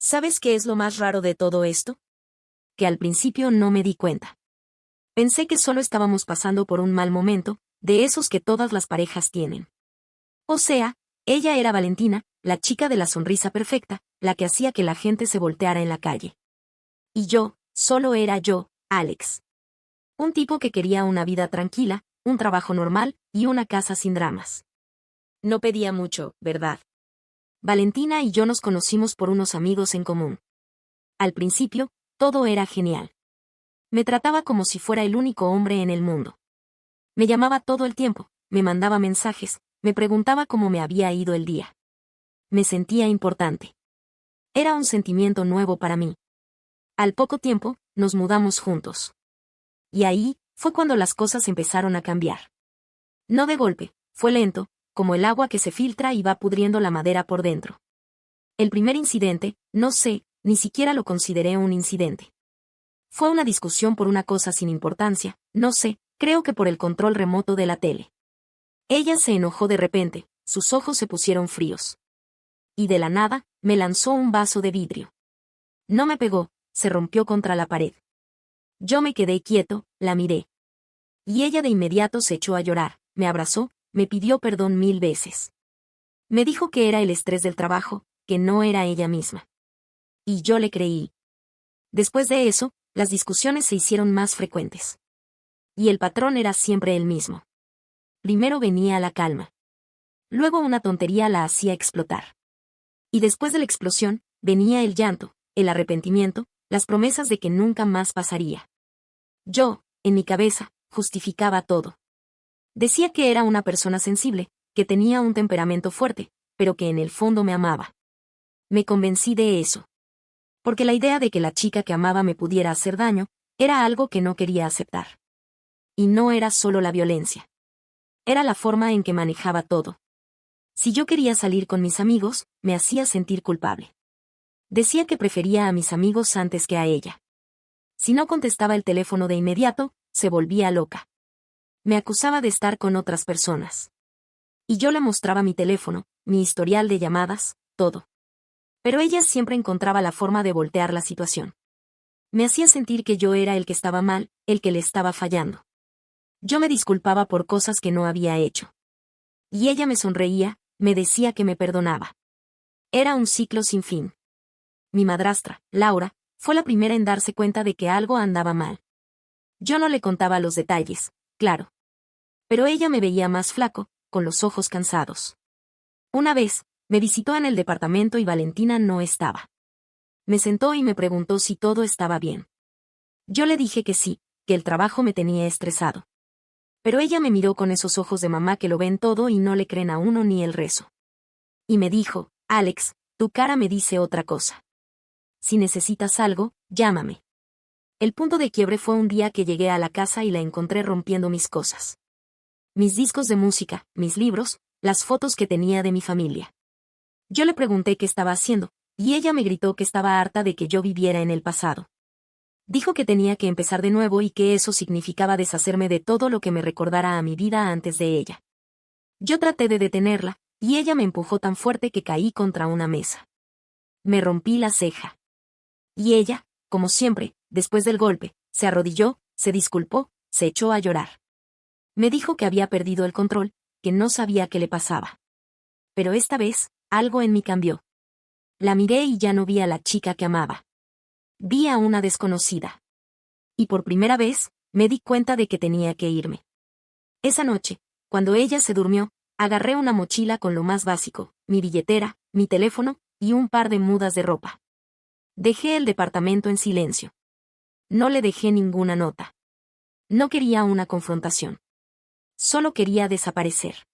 ¿Sabes qué es lo más raro de todo esto? Que al principio no me di cuenta. Pensé que solo estábamos pasando por un mal momento, de esos que todas las parejas tienen. O sea, ella era Valentina, la chica de la sonrisa perfecta, la que hacía que la gente se volteara en la calle. Y yo, solo era yo, Alex. Un tipo que quería una vida tranquila, un trabajo normal y una casa sin dramas. No pedía mucho, ¿verdad? Valentina y yo nos conocimos por unos amigos en común. Al principio, todo era genial. Me trataba como si fuera el único hombre en el mundo. Me llamaba todo el tiempo, me mandaba mensajes, me preguntaba cómo me había ido el día. Me sentía importante. Era un sentimiento nuevo para mí. Al poco tiempo, nos mudamos juntos. Y ahí, fue cuando las cosas empezaron a cambiar. No de golpe, fue lento, como el agua que se filtra y va pudriendo la madera por dentro. El primer incidente, no sé, ni siquiera lo consideré un incidente. Fue una discusión por una cosa sin importancia, no sé, creo que por el control remoto de la tele. Ella se enojó de repente, sus ojos se pusieron fríos. Y de la nada, me lanzó un vaso de vidrio. No me pegó, se rompió contra la pared. Yo me quedé quieto, la miré. Y ella de inmediato se echó a llorar, me abrazó, me pidió perdón 1000 veces. Me dijo que era el estrés del trabajo, que no era ella misma. Y yo le creí. Después de eso, las discusiones se hicieron más frecuentes. Y el patrón era siempre el mismo. Primero venía la calma. Luego una tontería la hacía explotar. Y después de la explosión, venía el llanto, el arrepentimiento, las promesas de que nunca más pasaría. Yo, en mi cabeza, justificaba todo. Decía que era una persona sensible, que tenía un temperamento fuerte, pero que en el fondo me amaba. Me convencí de eso. Porque la idea de que la chica que amaba me pudiera hacer daño, era algo que no quería aceptar. Y no era solo la violencia. Era la forma en que manejaba todo. Si yo quería salir con mis amigos, me hacía sentir culpable. Decía que prefería a mis amigos antes que a ella. Si no contestaba el teléfono de inmediato, se volvía loca. Me acusaba de estar con otras personas. Y yo le mostraba mi teléfono, mi historial de llamadas, todo. Pero ella siempre encontraba la forma de voltear la situación. Me hacía sentir que yo era el que estaba mal, el que le estaba fallando. Yo me disculpaba por cosas que no había hecho. Y ella me sonreía, me decía que me perdonaba. Era un ciclo sin fin. Mi madrastra, Laura, fue la primera en darse cuenta de que algo andaba mal. Yo no le contaba los detalles, claro. Pero ella me veía más flaco, con los ojos cansados. Una vez, me visitó en el departamento y Valentina no estaba. Me sentó y me preguntó si todo estaba bien. Yo le dije que sí, que el trabajo me tenía estresado. Pero ella me miró con esos ojos de mamá que lo ven todo y no le creen a uno ni el rezo. Y me dijo, Alex, tu cara me dice otra cosa. Si necesitas algo, llámame. El punto de quiebre fue un día que llegué a la casa y la encontré rompiendo mis cosas. Mis discos de música, mis libros, las fotos que tenía de mi familia. Yo le pregunté qué estaba haciendo, y ella me gritó que estaba harta de que yo viviera en el pasado. Dijo que tenía que empezar de nuevo y que eso significaba deshacerme de todo lo que me recordara a mi vida antes de ella. Yo traté de detenerla, y ella me empujó tan fuerte que caí contra una mesa. Me rompí la ceja. Y ella, como siempre, después del golpe, se arrodilló, se disculpó, se echó a llorar. Me dijo que había perdido el control, que no sabía qué le pasaba. Pero esta vez, algo en mí cambió. La miré y ya no vi a la chica que amaba. Vi a una desconocida. Y por primera vez, me di cuenta de que tenía que irme. Esa noche, cuando ella se durmió, agarré una mochila con lo más básico, mi billetera, mi teléfono, y un par de mudas de ropa. Dejé el departamento en silencio. No le dejé ninguna nota. No quería una confrontación. Solo quería desaparecer.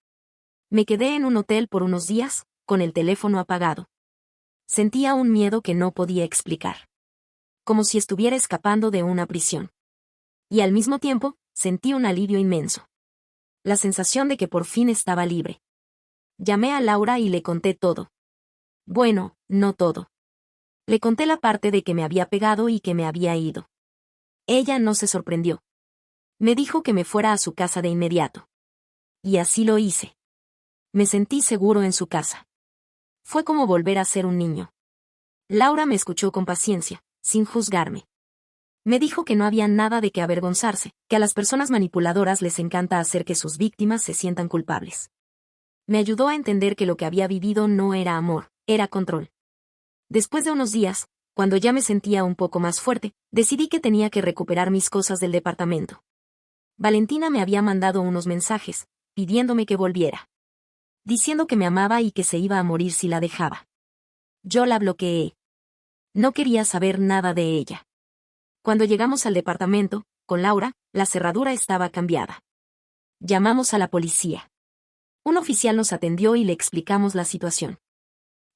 Me quedé en un hotel por unos días, con el teléfono apagado. Sentía un miedo que no podía explicar. Como si estuviera escapando de una prisión. Y al mismo tiempo, sentí un alivio inmenso. La sensación de que por fin estaba libre. Llamé a Laura y le conté todo. Bueno, no todo. Le conté la parte de que me había pegado y que me había ido. Ella no se sorprendió. Me dijo que me fuera a su casa de inmediato. Y así lo hice. Me sentí seguro en su casa. Fue como volver a ser un niño. Laura me escuchó con paciencia, sin juzgarme. Me dijo que no había nada de qué avergonzarse, que a las personas manipuladoras les encanta hacer que sus víctimas se sientan culpables. Me ayudó a entender que lo que había vivido no era amor, era control. Después de unos días, cuando ya me sentía un poco más fuerte, decidí que tenía que recuperar mis cosas del departamento. Valentina me había mandado unos mensajes, pidiéndome que volviera. Diciendo que me amaba y que se iba a morir si la dejaba. Yo la bloqueé. No quería saber nada de ella. Cuando llegamos al departamento, con Laura, la cerradura estaba cambiada. Llamamos a la policía. Un oficial nos atendió y le explicamos la situación.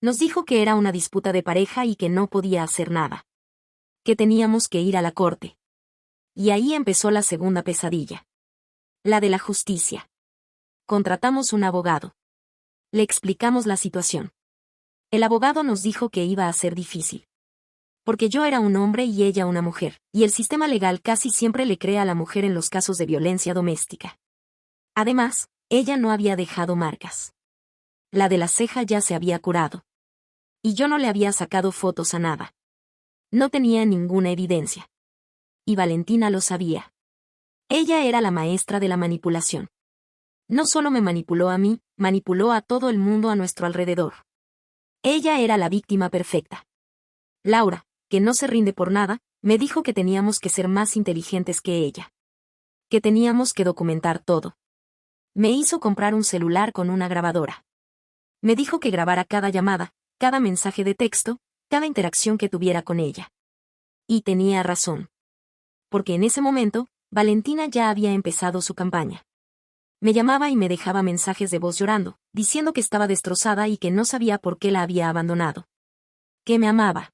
Nos dijo que era una disputa de pareja y que no podía hacer nada. Que teníamos que ir a la corte. Y ahí empezó la segunda pesadilla. La de la justicia. Contratamos un abogado. Le explicamos la situación. El abogado nos dijo que iba a ser difícil. Porque yo era un hombre y ella una mujer, y el sistema legal casi siempre le cree a la mujer en los casos de violencia doméstica. Además, ella no había dejado marcas. La de la ceja ya se había curado. Y yo no le había sacado fotos a nada. No tenía ninguna evidencia. Y Valentina lo sabía. Ella era la maestra de la manipulación. No solo me manipuló a mí, manipuló a todo el mundo a nuestro alrededor. Ella era la víctima perfecta. Laura, que no se rinde por nada, me dijo que teníamos que ser más inteligentes que ella. Que teníamos que documentar todo. Me hizo comprar un celular con una grabadora. Me dijo que grabara cada llamada, cada mensaje de texto, cada interacción que tuviera con ella. Y tenía razón. Porque en ese momento, Valentina ya había empezado su campaña. Me llamaba y me dejaba mensajes de voz llorando, diciendo que estaba destrozada y que no sabía por qué la había abandonado. Que me amaba.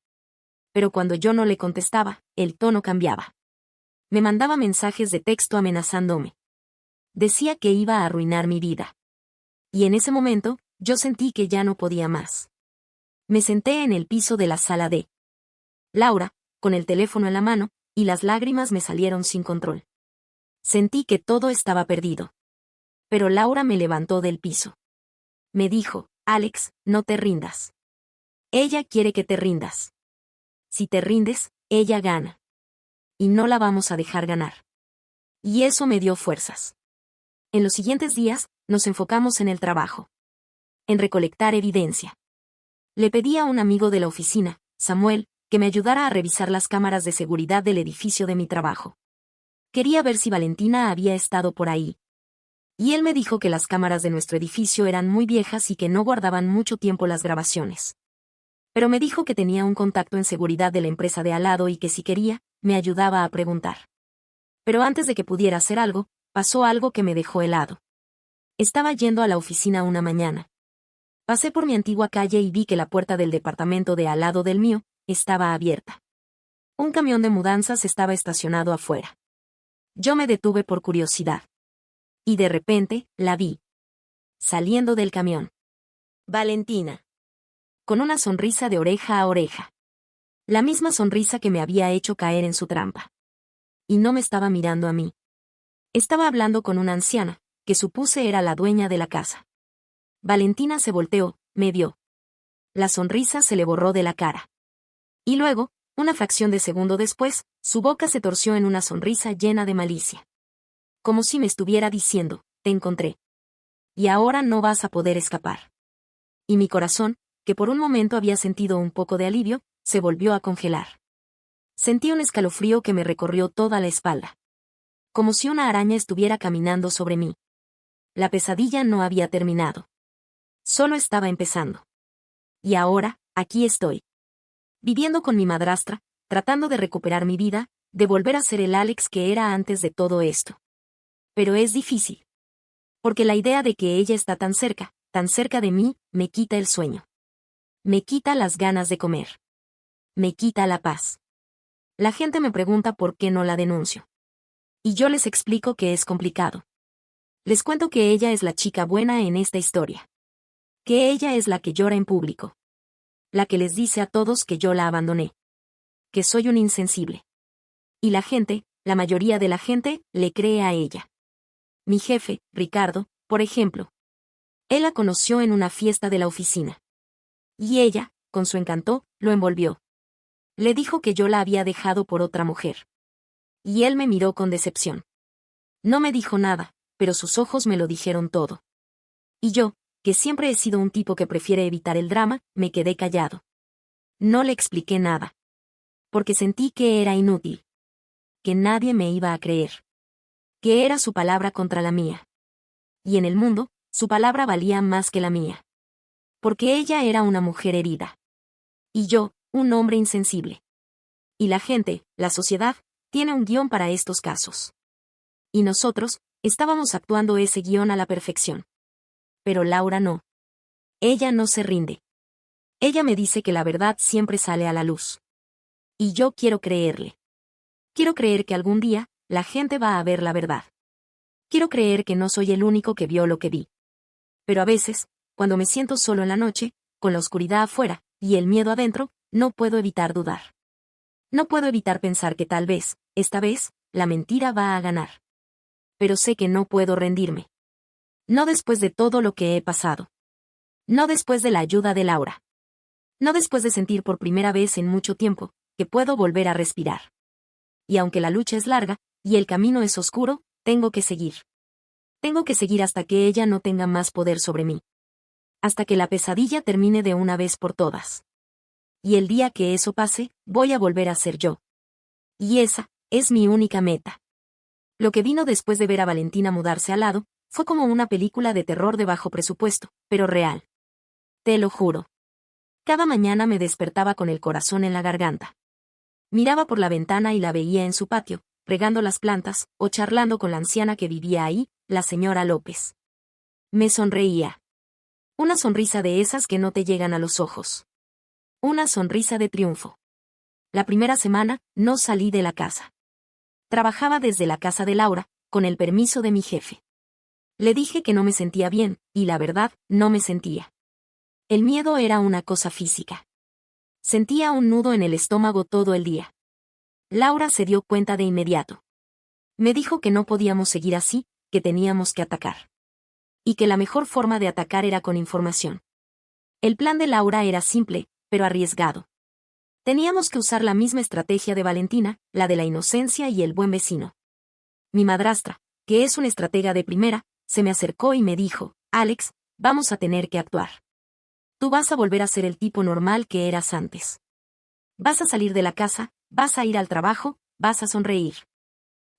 Pero cuando yo no le contestaba, el tono cambiaba. Me mandaba mensajes de texto amenazándome. Decía que iba a arruinar mi vida. Y en ese momento, yo sentí que ya no podía más. Me senté en el piso de la sala de Laura, con el teléfono en la mano, y las lágrimas me salieron sin control. Sentí que todo estaba perdido. Pero Laura me levantó del piso. Me dijo, Alex, no te rindas. Ella quiere que te rindas. Si te rindes, ella gana. Y no la vamos a dejar ganar. Y eso me dio fuerzas. En los siguientes días, nos enfocamos en el trabajo. En recolectar evidencia. Le pedí a un amigo de la oficina, Samuel, que me ayudara a revisar las cámaras de seguridad del edificio de mi trabajo. Quería ver si Valentina había estado por ahí. Y él me dijo que las cámaras de nuestro edificio eran muy viejas y que no guardaban mucho tiempo las grabaciones. Pero me dijo que tenía un contacto en seguridad de la empresa de al lado y que si quería, me ayudaba a preguntar. Pero antes de que pudiera hacer algo, pasó algo que me dejó helado. Estaba yendo a la oficina una mañana. Pasé por mi antigua calle y vi que la puerta del departamento de al lado del mío estaba abierta. Un camión de mudanzas estaba estacionado afuera. Yo me detuve por curiosidad. Y de repente, la vi. Saliendo del camión. Valentina. Con una sonrisa de oreja a oreja. La misma sonrisa que me había hecho caer en su trampa. Y no me estaba mirando a mí. Estaba hablando con una anciana, que supuse era la dueña de la casa. Valentina se volteó, me vio. La sonrisa se le borró de la cara. Y luego, una fracción de segundo después, su boca se torció en una sonrisa llena de malicia. Como si me estuviera diciendo, te encontré. Y ahora no vas a poder escapar. Y mi corazón, que por un momento había sentido un poco de alivio, se volvió a congelar. Sentí un escalofrío que me recorrió toda la espalda. Como si una araña estuviera caminando sobre mí. La pesadilla no había terminado. Solo estaba empezando. Y ahora, aquí estoy. Viviendo con mi madrastra, tratando de recuperar mi vida, de volver a ser el Alex que era antes de todo esto. Pero es difícil. Porque la idea de que ella está tan cerca de mí, me quita el sueño. Me quita las ganas de comer. Me quita la paz. La gente me pregunta por qué no la denuncio. Y yo les explico que es complicado. Les cuento que ella es la chica buena en esta historia. Que ella es la que llora en público. La que les dice a todos que yo la abandoné. Que soy un insensible. Y la gente, la mayoría de la gente, le cree a ella. Mi jefe, Ricardo, por ejemplo. Él la conoció en una fiesta de la oficina. Y ella, con su encanto, lo envolvió. Le dijo que yo la había dejado por otra mujer. Y él me miró con decepción. No me dijo nada, pero sus ojos me lo dijeron todo. Y yo, que siempre he sido un tipo que prefiere evitar el drama, me quedé callado. No le expliqué nada. Porque sentí que era inútil. Que nadie me iba a creer. Que era su palabra contra la mía. Y en el mundo, su palabra valía más que la mía. Porque ella era una mujer herida. Y yo, un hombre insensible. Y la gente, la sociedad, tiene un guión para estos casos. Y nosotros, estábamos actuando ese guión a la perfección. Pero Laura no. Ella no se rinde. Ella me dice que la verdad siempre sale a la luz. Y yo quiero creerle. Quiero creer que algún día, la gente va a ver la verdad. Quiero creer que no soy el único que vio lo que vi. Pero a veces, cuando me siento solo en la noche, con la oscuridad afuera, y el miedo adentro, no puedo evitar dudar. No puedo evitar pensar que tal vez, esta vez, la mentira va a ganar. Pero sé que no puedo rendirme. No después de todo lo que he pasado. No después de la ayuda de Laura. No después de sentir por primera vez en mucho tiempo, que puedo volver a respirar. Y aunque la lucha es larga, y el camino es oscuro, tengo que seguir. Tengo que seguir hasta que ella no tenga más poder sobre mí. Hasta que la pesadilla termine de una vez por todas. Y el día que eso pase, voy a volver a ser yo. Y esa, es mi única meta. Lo que vino después de ver a Valentina mudarse al lado, fue como una película de terror de bajo presupuesto, pero real. Te lo juro. Cada mañana me despertaba con el corazón en la garganta. Miraba por la ventana y la veía en su patio, regando las plantas, o charlando con la anciana que vivía ahí, la señora López. Me sonreía. Una sonrisa de esas que no te llegan a los ojos. Una sonrisa de triunfo. La primera semana, no salí de la casa. Trabajaba desde la casa de Laura, con el permiso de mi jefe. Le dije que no me sentía bien, y la verdad, no me sentía. El miedo era una cosa física. Sentía un nudo en el estómago todo el día. Laura se dio cuenta de inmediato. Me dijo que no podíamos seguir así, que teníamos que atacar. Y que la mejor forma de atacar era con información. El plan de Laura era simple, pero arriesgado. Teníamos que usar la misma estrategia de Valentina, la de la inocencia y el buen vecino. Mi madrastra, que es una estratega de primera, se me acercó y me dijo, Alex, vamos a tener que actuar. Tú vas a volver a ser el tipo normal que eras antes. Vas a salir de la casa, vas a ir al trabajo, vas a sonreír.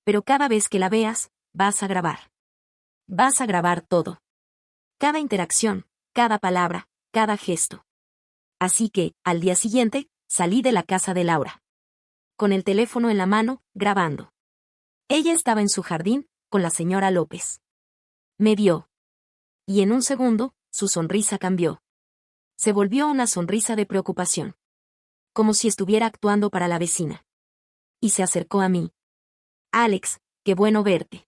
Pero cada vez que la veas, vas a grabar. Vas a grabar todo. Cada interacción, cada palabra, cada gesto. Así que, al día siguiente, salí de la casa de Laura. Con el teléfono en la mano, grabando. Ella estaba en su jardín, con la señora López. Me vio. Y en un segundo, su sonrisa cambió. Se volvió una sonrisa de preocupación. Como si estuviera actuando para la vecina. Y se acercó a mí. Alex, qué bueno verte.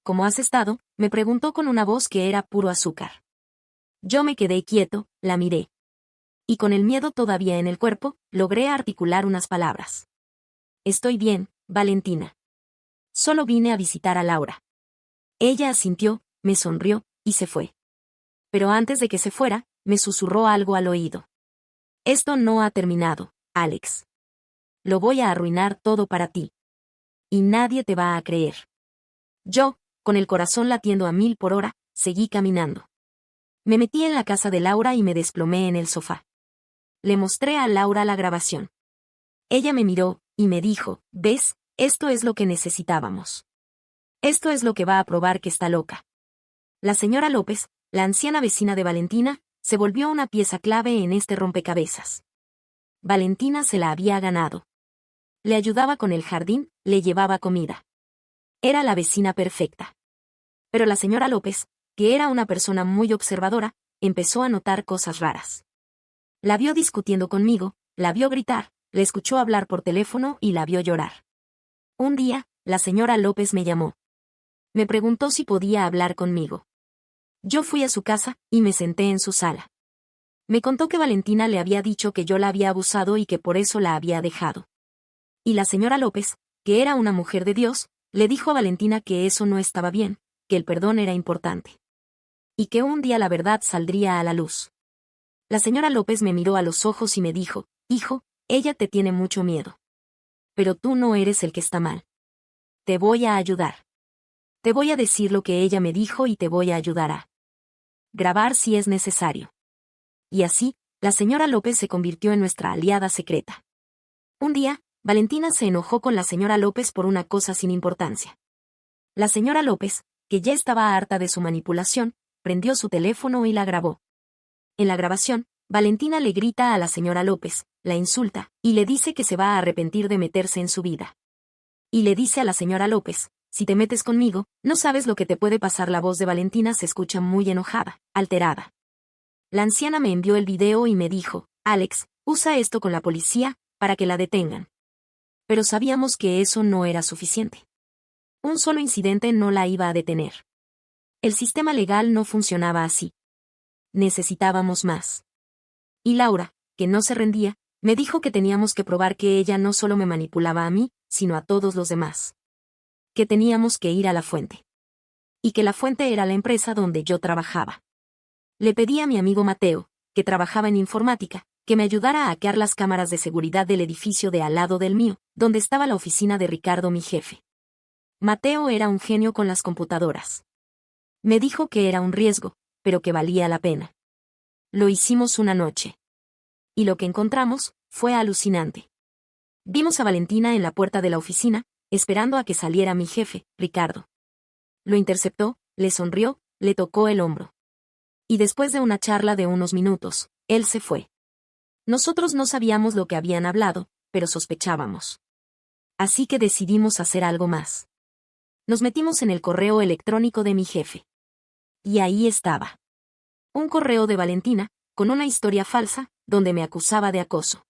¿Cómo has estado?, me preguntó con una voz que era puro azúcar. Yo me quedé quieto, la miré. Y con el miedo todavía en el cuerpo, logré articular unas palabras. Estoy bien, Valentina. Solo vine a visitar a Laura. Ella asintió, me sonrió, y se fue. Pero antes de que se fuera, me susurró algo al oído. Esto no ha terminado, Alex. Lo voy a arruinar todo para ti. Y nadie te va a creer. Yo, con el corazón latiendo a 1000 por hora, seguí caminando. Me metí en la casa de Laura y me desplomé en el sofá. Le mostré a Laura la grabación. Ella me miró, y me dijo, ¿ves? Esto es lo que necesitábamos. Esto es lo que va a probar que está loca. La señora López, la anciana vecina de Valentina, se volvió una pieza clave en este rompecabezas. Valentina se la había ganado. Le ayudaba con el jardín, le llevaba comida. Era la vecina perfecta. Pero la señora López, que era una persona muy observadora, empezó a notar cosas raras. La vio discutiendo conmigo, la vio gritar, la escuchó hablar por teléfono y la vio llorar. Un día, la señora López me llamó. Me preguntó si podía hablar conmigo. Yo fui a su casa, y me senté en su sala. Me contó que Valentina le había dicho que yo la había abusado y que por eso la había dejado. Y la señora López, que era una mujer de Dios, le dijo a Valentina que eso no estaba bien, que el perdón era importante. Y que un día la verdad saldría a la luz. La señora López me miró a los ojos y me dijo, hijo, ella te tiene mucho miedo. Pero tú no eres el que está mal. Te voy a ayudar. Te voy a decir lo que ella me dijo y te voy a ayudar a grabar si es necesario. Y así, la señora López se convirtió en nuestra aliada secreta. Un día, Valentina se enojó con la señora López por una cosa sin importancia. La señora López, que ya estaba harta de su manipulación, prendió su teléfono y la grabó. En la grabación, Valentina le grita a la señora López, la insulta, y le dice que se va a arrepentir de meterse en su vida. Y le dice a la señora López, si te metes conmigo, no sabes lo que te puede pasar. La voz de Valentina se escucha muy enojada, alterada. La anciana me envió el video y me dijo, Alex, usa esto con la policía, para que la detengan. Pero sabíamos que eso no era suficiente. Un solo incidente no la iba a detener. El sistema legal no funcionaba así. Necesitábamos más. Y Laura, que no se rendía, me dijo que teníamos que probar que ella no solo me manipulaba a mí, sino a todos los demás. Que teníamos que ir a la fuente. Y que la fuente era la empresa donde yo trabajaba. Le pedí a mi amigo Mateo, que trabajaba en informática, que me ayudara a hackear las cámaras de seguridad del edificio de al lado del mío, donde estaba la oficina de Ricardo, mi jefe. Mateo era un genio con las computadoras. Me dijo que era un riesgo, pero que valía la pena. Lo hicimos una noche. Y lo que encontramos fue alucinante. Vimos a Valentina en la puerta de la oficina, esperando a que saliera mi jefe, Ricardo. Lo interceptó, le sonrió, le tocó el hombro. Y después de una charla de unos minutos, él se fue. Nosotros no sabíamos lo que habían hablado, pero sospechábamos. Así que decidimos hacer algo más. Nos metimos en el correo electrónico de mi jefe. Y ahí estaba. Un correo de Valentina, con una historia falsa, donde me acusaba de acoso.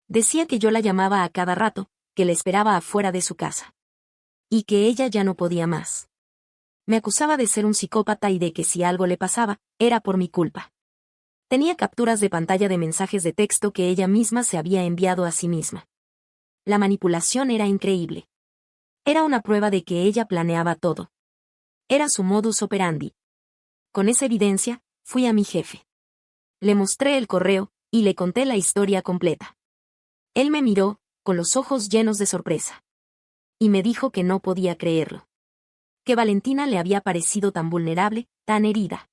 Decía que yo la llamaba a cada rato, que la esperaba afuera de su casa. Y que ella ya no podía más. Me acusaba de ser un psicópata y de que si algo le pasaba, era por mi culpa. Tenía capturas de pantalla de mensajes de texto que ella misma se había enviado a sí misma. La manipulación era increíble. Era una prueba de que ella planeaba todo. Era su modus operandi. Con esa evidencia, fui a mi jefe. Le mostré el correo, y le conté la historia completa. Él me miró, con los ojos llenos de sorpresa. Y me dijo que no podía creerlo. Que Valentina le había parecido tan vulnerable, tan herida.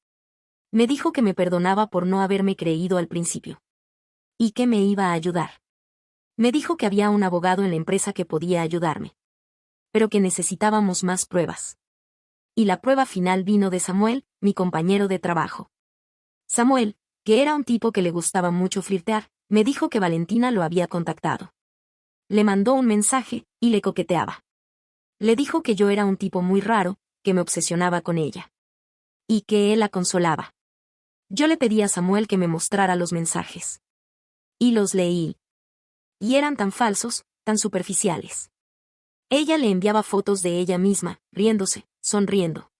Me dijo que me perdonaba por no haberme creído al principio. Y que me iba a ayudar. Me dijo que había un abogado en la empresa que podía ayudarme. Pero que necesitábamos más pruebas. Y la prueba final vino de Samuel, mi compañero de trabajo. Samuel, que era un tipo que le gustaba mucho flirtear, me dijo que Valentina lo había contactado. Le mandó un mensaje, y le coqueteaba. Le dijo que yo era un tipo muy raro, que me obsesionaba con ella. Y que él la consolaba. Yo le pedí a Samuel que me mostrara los mensajes. Y los leí. Y eran tan falsos, tan superficiales. Ella le enviaba fotos de ella misma, riéndose, sonriendo.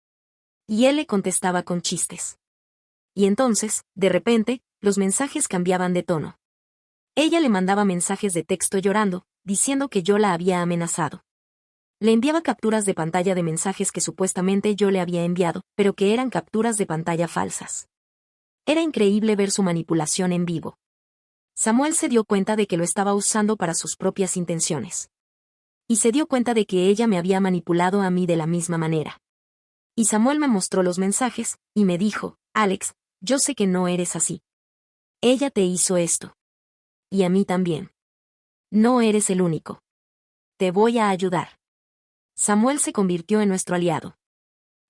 Y él le contestaba con chistes. Y entonces, de repente, los mensajes cambiaban de tono. Ella le mandaba mensajes de texto llorando, diciendo que yo la había amenazado. Le enviaba capturas de pantalla de mensajes que supuestamente yo le había enviado, pero que eran capturas de pantalla falsas. Era increíble ver su manipulación en vivo. Samuel se dio cuenta de que lo estaba usando para sus propias intenciones. Y se dio cuenta de que ella me había manipulado a mí de la misma manera. Y Samuel me mostró los mensajes, y me dijo, Alex, yo sé que no eres así. Ella te hizo esto. Y a mí también. No eres el único. Te voy a ayudar. Samuel se convirtió en nuestro aliado.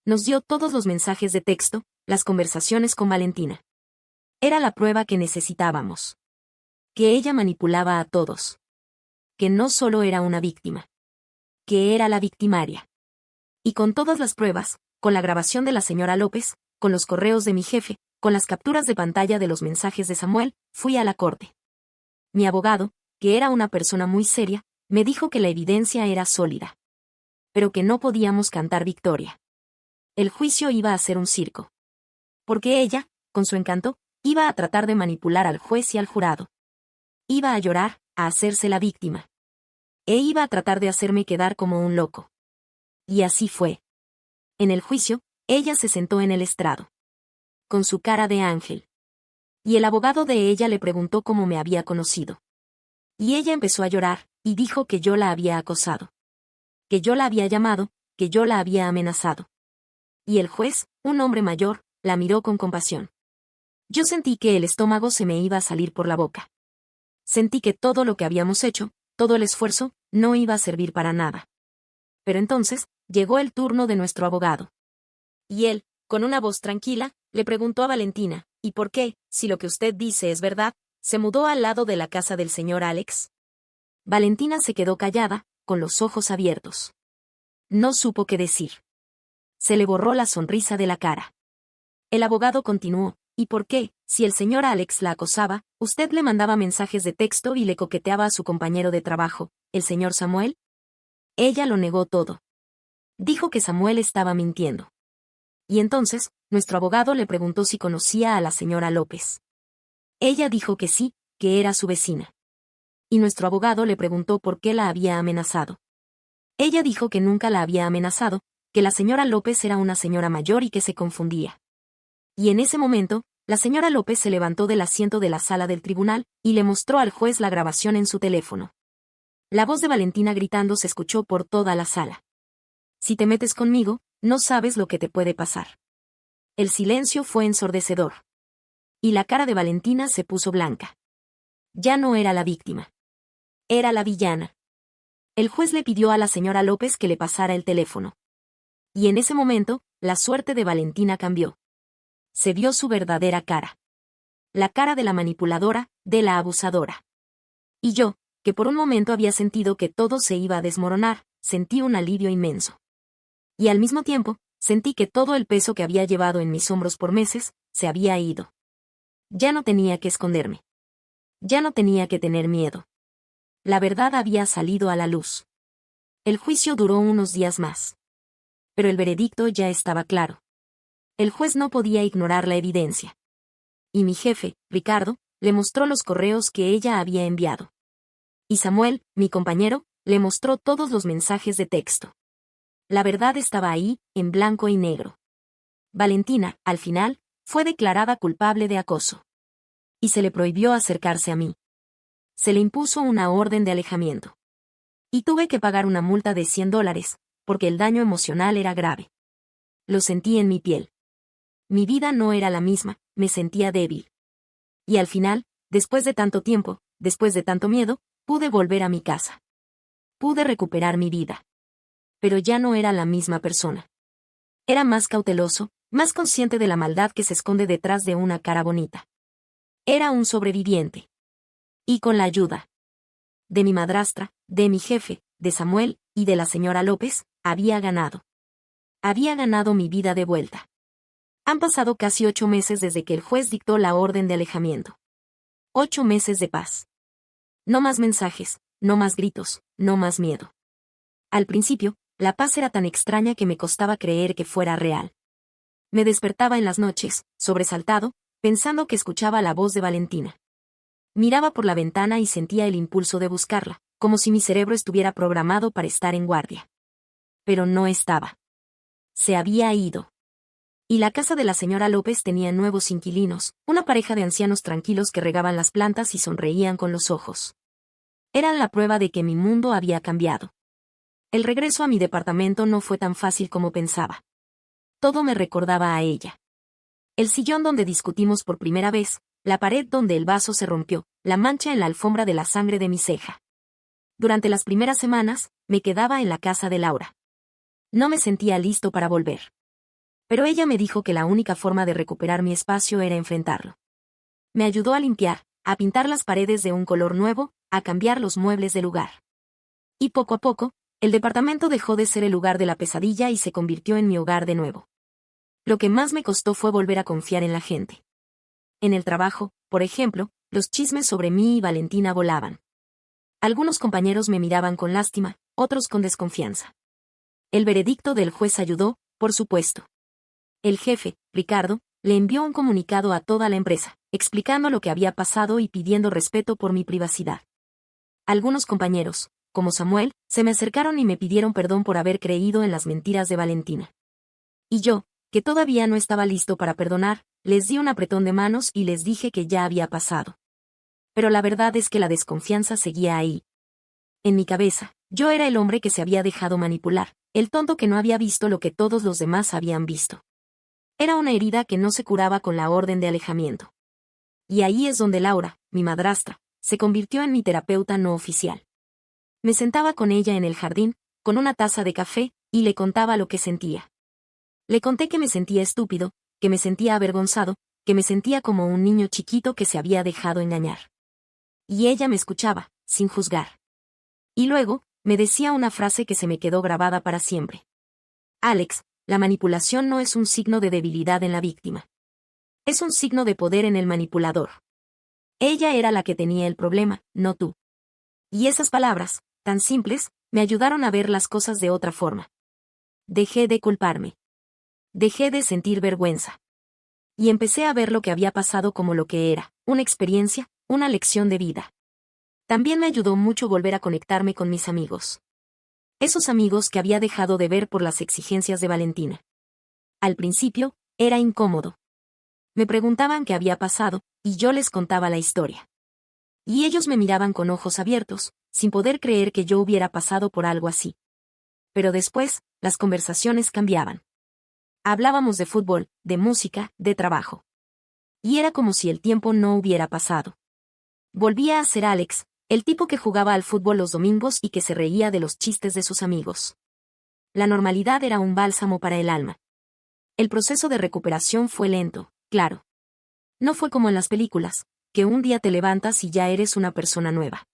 Nos dio todos los mensajes de texto, las conversaciones con Valentina. Era la prueba que necesitábamos. Que ella manipulaba a todos. Que no solo era una víctima. Que era la victimaria. Y con todas las pruebas, con la grabación de la señora López, con los correos de mi jefe, con las capturas de pantalla de los mensajes de Samuel, fui a la corte. Mi abogado, que era una persona muy seria, me dijo que la evidencia era sólida. Pero que no podíamos cantar victoria. El juicio iba a ser un circo. Porque ella, con su encanto, iba a tratar de manipular al juez y al jurado. Iba a llorar, a hacerse la víctima. E iba a tratar de hacerme quedar como un loco. Y así fue. En el juicio, ella se sentó en el estrado. Con su cara de ángel. Y el abogado de ella le preguntó cómo me había conocido. Y ella empezó a llorar, y dijo que yo la había acosado. Que yo la había llamado, que yo la había amenazado. Y el juez, un hombre mayor, la miró con compasión. Yo sentí que el estómago se me iba a salir por la boca. Sentí que todo lo que habíamos hecho, todo el esfuerzo, no iba a servir para nada. Pero entonces, llegó el turno de nuestro abogado. Y él, con una voz tranquila, le preguntó a Valentina, ¿y por qué, si lo que usted dice es verdad, se mudó al lado de la casa del señor Alex? Valentina se quedó callada, con los ojos abiertos. No supo qué decir. Se le borró la sonrisa de la cara. El abogado continuó, ¿y por qué, si el señor Alex la acosaba, usted le mandaba mensajes de texto y le coqueteaba a su compañero de trabajo, el señor Samuel? Ella lo negó todo. Dijo que Samuel estaba mintiendo. Y entonces, nuestro abogado le preguntó si conocía a la señora López. Ella dijo que sí, que era su vecina. Y nuestro abogado le preguntó por qué la había amenazado. Ella dijo que nunca la había amenazado, que la señora López era una señora mayor y que se confundía. Y en ese momento, la señora López se levantó del asiento de la sala del tribunal, y le mostró al juez la grabación en su teléfono. La voz de Valentina gritando se escuchó por toda la sala. Si te metes conmigo, no sabes lo que te puede pasar. El silencio fue ensordecedor. Y la cara de Valentina se puso blanca. Ya no era la víctima. Era la villana. El juez le pidió a la señora López que le pasara el teléfono. Y en ese momento, la suerte de Valentina cambió. Se vio su verdadera cara. La cara de la manipuladora, de la abusadora. Y yo, que por un momento había sentido que todo se iba a desmoronar, sentí un alivio inmenso. Y al mismo tiempo, sentí que todo el peso que había llevado en mis hombros por meses, se había ido. Ya no tenía que esconderme. Ya no tenía que tener miedo. La verdad había salido a la luz. El juicio duró unos días más. Pero el veredicto ya estaba claro. El juez no podía ignorar la evidencia. Y mi jefe, Ricardo, le mostró los correos que ella había enviado. Y Samuel, mi compañero, le mostró todos los mensajes de texto. La verdad estaba ahí, en blanco y negro. Valentina, al final, fue declarada culpable de acoso. Y se le prohibió acercarse a mí. Se le impuso una orden de alejamiento. Y tuve que pagar una multa de $100, porque el daño emocional era grave. Lo sentí en mi piel. Mi vida no era la misma, me sentía débil. Y al final, después de tanto tiempo, después de tanto miedo, pude volver a mi casa. Pude recuperar mi vida. Pero ya no era la misma persona. Era más cauteloso, más consciente de la maldad que se esconde detrás de una cara bonita. Era un sobreviviente. Y con la ayuda de mi madrastra, de mi jefe, de Samuel, y de la señora López, había ganado. Había ganado mi vida de vuelta. Han pasado casi 8 meses desde que el juez dictó la orden de alejamiento. 8 meses de paz. No más mensajes, no más gritos, no más miedo. Al principio, la paz era tan extraña que me costaba creer que fuera real. Me despertaba en las noches, sobresaltado, pensando que escuchaba la voz de Valentina. Miraba por la ventana y sentía el impulso de buscarla, como si mi cerebro estuviera programado para estar en guardia. Pero no estaba. Se había ido. Y la casa de la señora López tenía nuevos inquilinos, una pareja de ancianos tranquilos que regaban las plantas y sonreían con los ojos. Eran la prueba de que mi mundo había cambiado. El regreso a mi departamento no fue tan fácil como pensaba. Todo me recordaba a ella. El sillón donde discutimos por primera vez, la pared donde el vaso se rompió, la mancha en la alfombra de la sangre de mi ceja. Durante las primeras semanas, me quedaba en la casa de Laura. No me sentía listo para volver. Pero ella me dijo que la única forma de recuperar mi espacio era enfrentarlo. Me ayudó a limpiar, a pintar las paredes de un color nuevo, a cambiar los muebles de lugar. Y poco a poco, el departamento dejó de ser el lugar de la pesadilla y se convirtió en mi hogar de nuevo. Lo que más me costó fue volver a confiar en la gente. En el trabajo, por ejemplo, los chismes sobre mí y Valentina volaban. Algunos compañeros me miraban con lástima, otros con desconfianza. El veredicto del juez ayudó, por supuesto. El jefe, Ricardo, le envió un comunicado a toda la empresa, explicando lo que había pasado y pidiendo respeto por mi privacidad. Algunos compañeros, como Samuel, se me acercaron y me pidieron perdón por haber creído en las mentiras de Valentina. Y yo, que todavía no estaba listo para perdonar, les di un apretón de manos y les dije que ya había pasado. Pero la verdad es que la desconfianza seguía ahí. En mi cabeza, yo era el hombre que se había dejado manipular, el tonto que no había visto lo que todos los demás habían visto. Era una herida que no se curaba con la orden de alejamiento. Y ahí es donde Laura, mi madrastra, se convirtió en mi terapeuta no oficial. Me sentaba con ella en el jardín, con una taza de café, y le contaba lo que sentía. Le conté que me sentía estúpido, que me sentía avergonzado, que me sentía como un niño chiquito que se había dejado engañar. Y ella me escuchaba, sin juzgar. Y luego, me decía una frase que se me quedó grabada para siempre. Alex, la manipulación no es un signo de debilidad en la víctima. Es un signo de poder en el manipulador. Ella era la que tenía el problema, no tú. Y esas palabras, tan simples, me ayudaron a ver las cosas de otra forma. Dejé de culparme. Dejé de sentir vergüenza. Y empecé a ver lo que había pasado como lo que era, una experiencia, una lección de vida. También me ayudó mucho volver a conectarme con mis amigos. Esos amigos que había dejado de ver por las exigencias de Valentina. Al principio, era incómodo. Me preguntaban qué había pasado, y yo les contaba la historia. Y ellos me miraban con ojos abiertos, sin poder creer que yo hubiera pasado por algo así. Pero después, las conversaciones cambiaban. Hablábamos de fútbol, de música, de trabajo. Y era como si el tiempo no hubiera pasado. Volvía a ser Alex, el tipo que jugaba al fútbol los domingos y que se reía de los chistes de sus amigos. La normalidad era un bálsamo para el alma. El proceso de recuperación fue lento, claro. No fue como en las películas, que un día te levantas y ya eres una persona nueva.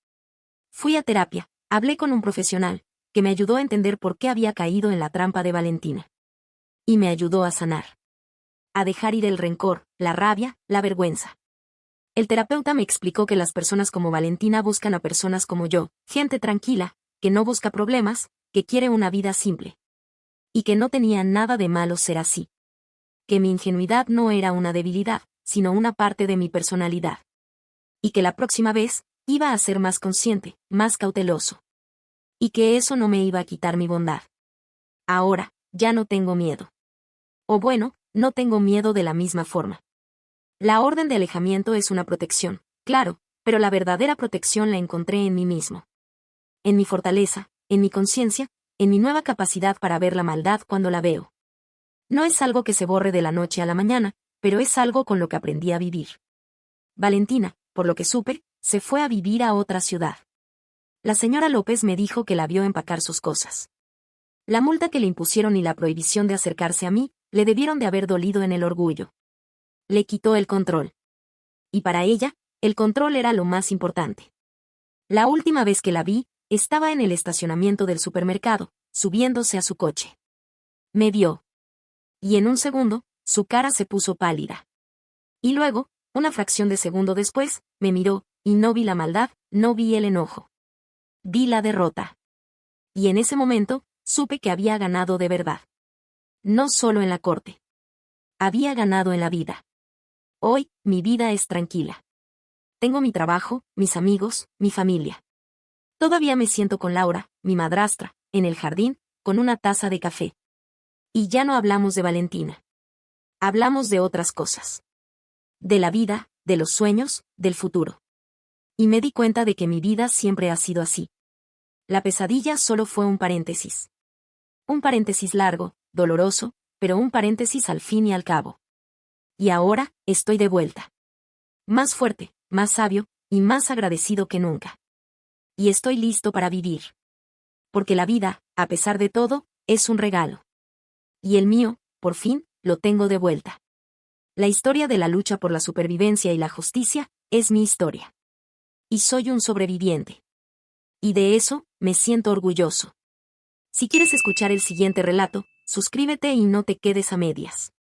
Fui a terapia, hablé con un profesional, que me ayudó a entender por qué había caído en la trampa de Valentina. Y me ayudó a sanar. A dejar ir el rencor, la rabia, la vergüenza. El terapeuta me explicó que las personas como Valentina buscan a personas como yo, gente tranquila, que no busca problemas, que quiere una vida simple. Y que no tenía nada de malo ser así. Que mi ingenuidad no era una debilidad, sino una parte de mi personalidad. Y que la próxima vez, iba a ser más consciente, más cauteloso. Y que eso no me iba a quitar mi bondad. Ahora, ya no tengo miedo. O bueno, no tengo miedo de la misma forma. La orden de alejamiento es una protección, claro, pero la verdadera protección la encontré en mí mismo. En mi fortaleza, en mi conciencia, en mi nueva capacidad para ver la maldad cuando la veo. No es algo que se borre de la noche a la mañana, pero es algo con lo que aprendí a vivir. Valentina, por lo que supe, se fue a vivir a otra ciudad. La señora López me dijo que la vio empacar sus cosas. La multa que le impusieron y la prohibición de acercarse a mí, le debieron de haber dolido en el orgullo. Le quitó el control. Y para ella, el control era lo más importante. La última vez que la vi, estaba en el estacionamiento del supermercado, subiéndose a su coche. Me vio. Y en un segundo, su cara se puso pálida. Y luego, una fracción de segundo después, me miró, y no vi la maldad, no vi el enojo. Vi la derrota. Y en ese momento, supe que había ganado de verdad. No solo en la corte. Había ganado en la vida. Hoy, mi vida es tranquila. Tengo mi trabajo, mis amigos, mi familia. Todavía me siento con Laura, mi madrastra, en el jardín, con una taza de café. Y ya no hablamos de Valentina. Hablamos de otras cosas. De la vida, de los sueños, del futuro. Y me di cuenta de que mi vida siempre ha sido así. La pesadilla solo fue un paréntesis. Un paréntesis largo, doloroso, pero un paréntesis al fin y al cabo. Y ahora, estoy de vuelta. Más fuerte, más sabio, y más agradecido que nunca. Y estoy listo para vivir. Porque la vida, a pesar de todo, es un regalo. Y el mío, por fin, lo tengo de vuelta. La historia de la lucha por la supervivencia y la justicia, es mi historia. Y soy un sobreviviente. Y de eso, me siento orgulloso. Si quieres escuchar el siguiente relato, suscríbete y no te quedes a medias.